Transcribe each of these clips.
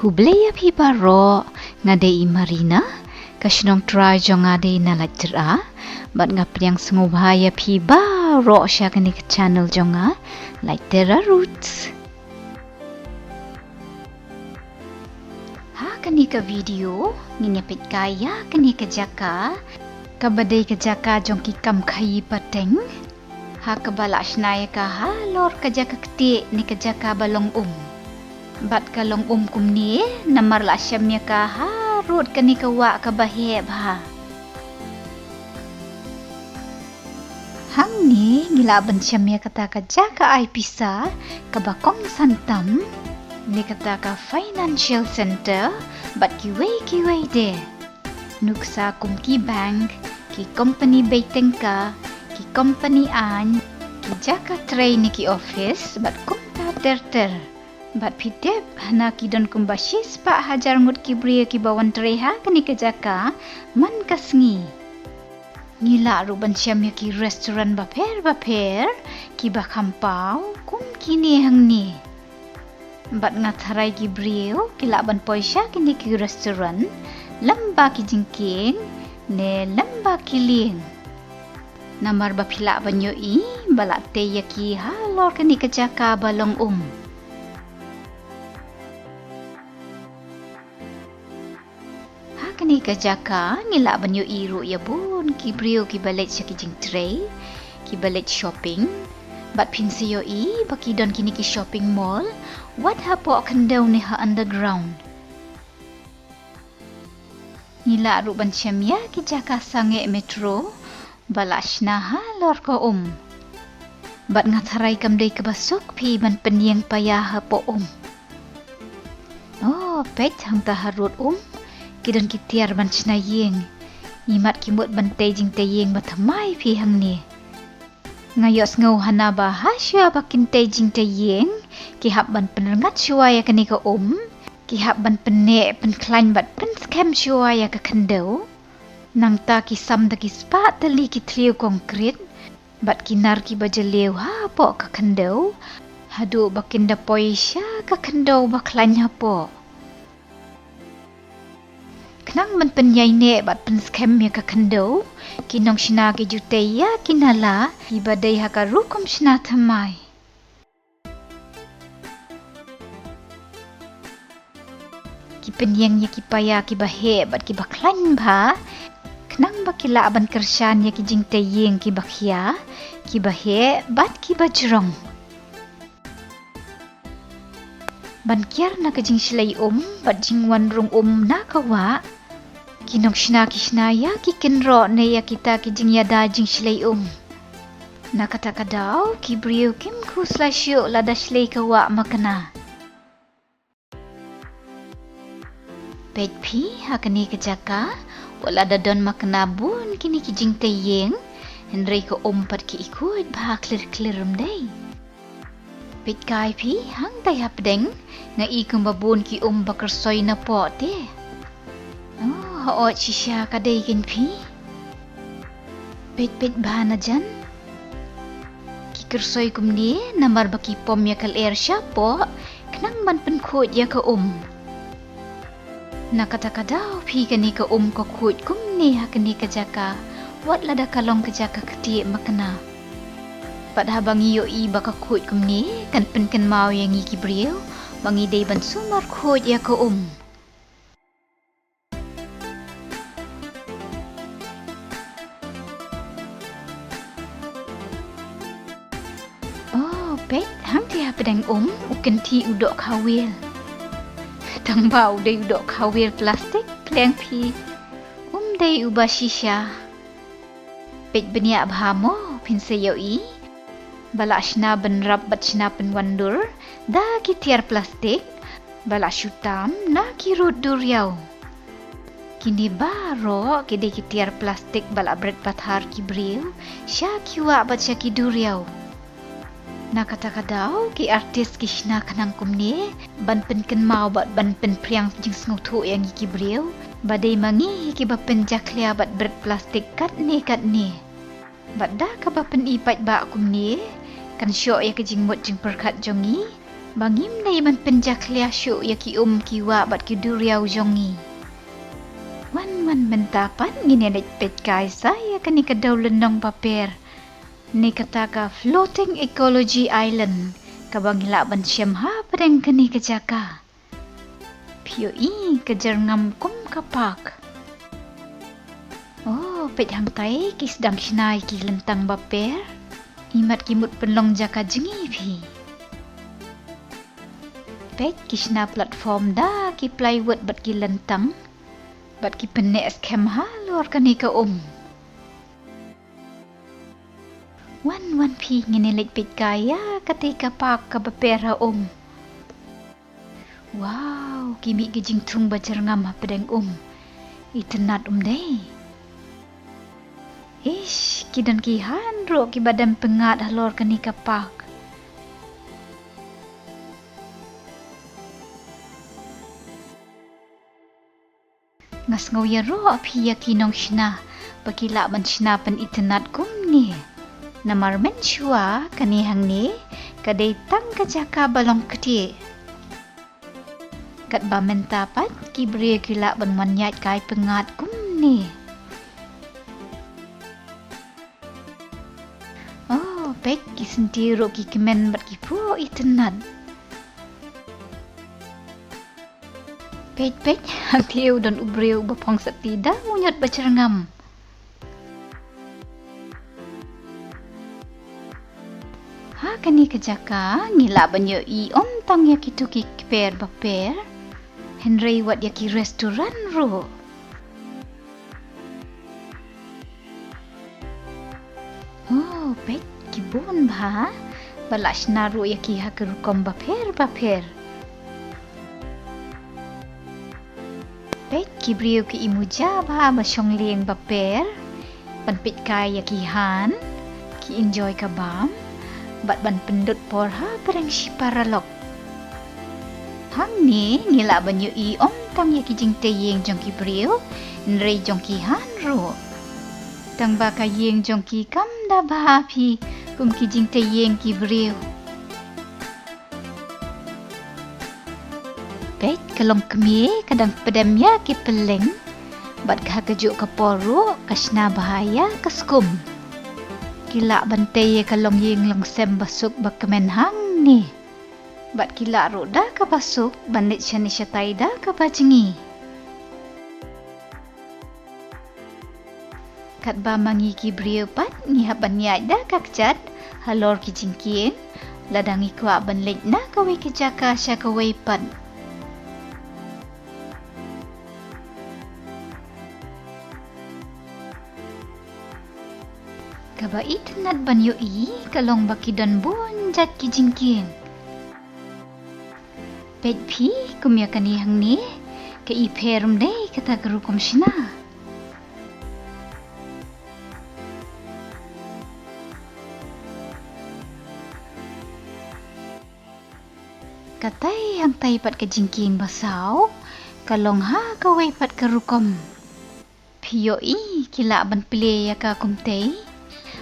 Khublei iaphi baroh ngadei marina ka Shillong try jong ngadei na lajra bat ngapriang sngewkmen iaphi baroh sya kani ke channel jonga lajra roots ha kani ke video ngin peit kaya kani ke jaka kabadei ke jaka jong ki kam khaiï pateng ha kabala snaya ka halor ke jaka ktieh ni ke jaka balong bat kalong kum ni namar la syamnya ka harut kani ka wa ka baheb ha hang ni ngila ban syamnya kata ka jaka ai pisa ka bakong santam ni kata ka financial center bat kiwei de nuksa kum ki bank ki company baiteng ka ki company an ki jaka tray ni ki office bat kum ta ter bat pitep hana ki don kumbashis pa hajar ngut ki bria ki bawan treha kani ke jaka man kasngi ngila ruban syamya ki restoran baper ki bakampau kum kini hang ni bat ngatharai ki brio ki laban poisha kini ki restoran lamba ki jingking ne lamba ki ling namar bapila banyo i balak te yaki halor kani ke jaka balong kani ka jaka ngila banyo iru ya bun ki brio ki balik sya ki Jingtei ki balik shopping bat pinsiyo i baki don kini ki shopping mall wat ha po kynduh ni ha underground ngila ru ban syamya ki jaka sange metro balashna halor ko bat ngatharai kamdei ke basuk pi ban penyeng payah ha po oh peit hang ta harut kidon kitiar ban chnayeng imat kimut ban Jingtei bathamai phi hang ni ngayos ngau hana ba hasya bakin Jingtei ki hab ban penrengat syuaya kani ka ki hab ban pene penklan bat pen scam syuaya ka kynduh nang ta ki sam da ki spa tali ki trio konkret bat kinar ki bajalew ha po ka kynduh hadu bakin da poisya ka kynduh baklan ha po Kenang man penyai ne bat pen scam ya ka kynduh kinong shina ki jutei ya kinala ibadai ha ka rukum shina thamai ki penyeng ya ki paya ki bahe bat ki baklan bha kenang bakila ban kershan ya ki Jingtei ki bakhya ki bahe bat ki jrong ban kiar na ka jing silai bat jing wan rung na ka wa kinong shina ki shnaya ki kinro ne ya kita ki jing yada jing silai na kata kadau ki brio kim ku slasyo lada silai ka wa makana peit pi hakani ke jaka wala da don makana bun kini ki Jingtei henry ko pat ki ikut bah clear dei peit kai pi hang tai hapdeng nga ikung babun ki bakersoy na po te oh shisya kadai kin pi peit bahana jan ki kersoy kum ni namar baki pom ya kal air sya po kenang man pen khot ya ka na kata kadau pi kani ka ka khut kum ni ha kani ka jaka wat lada kalong ka jaka ktieh makna pat habang iyo i baka khut kum ni kan pen kan mau yang ki brio bangi dei ban sumar khut ya ka oh peit hang ti ha pedang uken ti udok khawil tang bau dei udok khawil plastik kleng pi dei uba shisya peit benia bhamo pinseyo i balashna benrap batshna penwandur da ki tiar plastik balashutam na ki rut duryau kini baroh ki de ki tiar plastik balabret pathar ki bril sya ki wa bacha ki duryau na kata kadau ki artis ki shna kanang kumne ban pen ken mau bat ban pen priang jing sngutu yang ki bril badai mangi ki bapen jaklia bat bret plastik kat ni bat da ka bapen ipat ba kumne kan syok ya ke jing mut jing perkat jongi Bangim na iban penjak liasyo ya ki kiwa bat ki duriau jongi. Wan bentapan ngin peit kai saya kani kadaw lenong paper. Ni kata ka floating ecology island. Kabang hilaban siyam ha padang kani kejaka. Pio kejar ngam kum kapak. Oh, peit hang tai ki sedang sinai ki lentang paper. Imat kimut penlong jaka jengipi. Peit kisna platform da ki plywood bat ki lentang. Bat ki penek skem halor kani ka Wan pi nginilit pit kaya ketika pak ka bapera Wow, kimi ke jingtung bacar ngam pedeng Itenat deh. Ish, kidan ki handro ki badan pengat halor kani ka pak. Ngas ngau ya ro api ya kinong shna, bakila ban shna pen itenat ni. Namar menshua kani hang ni, kadai tang ka jaka balong ktieh. Kat ba mentapat ki beri kila ban manyat kai pengat ni. Oh, peit ki sentiro ki kemen bat ki pu itenat. Peit hang taiew dan ubreu bapong satida munyot bacar ngam. Ha kani kejaka ngila banyo tang ya kitu ki per baper. Henry wat ya ki restoran ro. Oh, peit ki bon ba. Balash naru ya ki ha kerukom baper. Peit ki brio ki imuja ba masyong lieng baper. Panpit kai ya ki han. Ki enjoy kabam. Bat ban pendut por ha perang siparalok. Hang ni ngila banyo tang ya ki Jingtei yeng jong ki brio. Nrei jong ki han ro. Tang ba ka yeng jong ki kam da ba pi. Kum ki Jingtei yeng ki brio. Peit kalong kemi kadang pedam ya ki peleng. Bat ka kejuk ke poru kasna bahaya keskum. Kila bantai kalong yeng long sem basuk bakmen hang ni. Bat kila roda ka basuk bandit shani shatai da ka bajengi. Kat ba mangi ki brio pat ngihap banyai da ka kechat halor ki jingkien ladangi kwa banlit na kawai ki jaka sya kawai pat. Kaba itenat banyo kalong bakidan bun jat ki jingkien. Peit pi kumya kani hang ni ke perum dei kata gerukom shina. Katai hang tai pat ke jingkien basau kalong ha kawai pat gerukom. Piyo kila ban pile ya ka kumtei.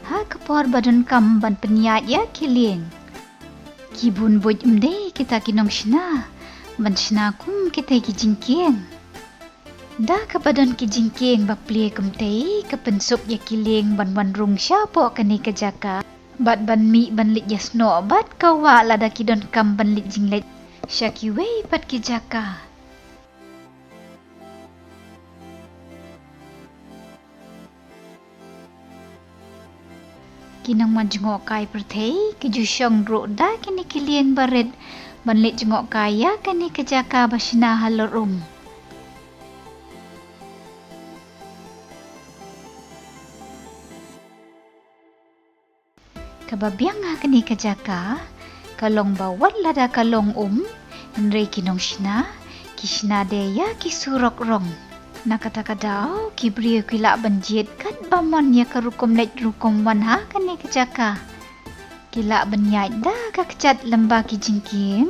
Ha kapor badan kam ban penyat ya kilieng. Kibun boj mde kita kinong shna. Ban shna kum kita ki jingkien. Da ka badan ki jingkien baplie kumtei ka pensuk ya kilieng ban rung syapo kani ka jaka. Bat ban mi ban lit yasno bat kawa lada kidon kam ban lit jinglet. Syaki wei pat ki jaka. Kinang majengok kai pertei ke jusyong roda kini kilieng baret banlit jengok kaya kini kejaka basina halor Kaba biang kini kejaka kalong bawat lada kalong henrei kinong shina kishna deya kisurok rong. Na kata-kadao kibrio kila banjit kat baman ya karukom net rukom wan ha kani kejaka. Kila banyai da ka kecat lembah ki jingkim.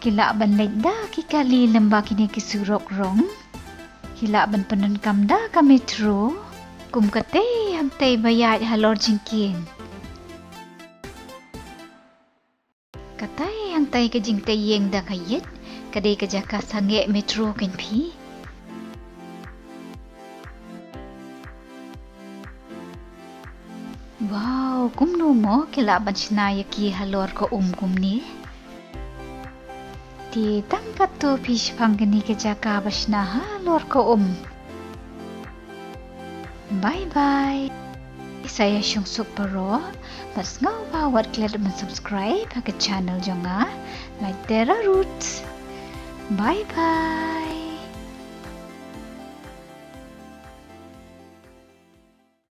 Kila ban let da ki kali lembah kini ki surok rong. Kila ban penenkam da ka metro. Kum kate hang tei bayat halor jingkim. katai yang tai ke Jingtei yang dah kayet, kadai ke jaka sange metro kan pi. Wow, kumno mo kilaban sinaya ki halor ko kum ni. Di tangkat tu fish pangkani ke jaka basna halor ko Bye-bye. Saya Shillong baroh. Mas ngau bawat kalian subscribe ke channel jonga. Like Tera Roots. Bye-bye.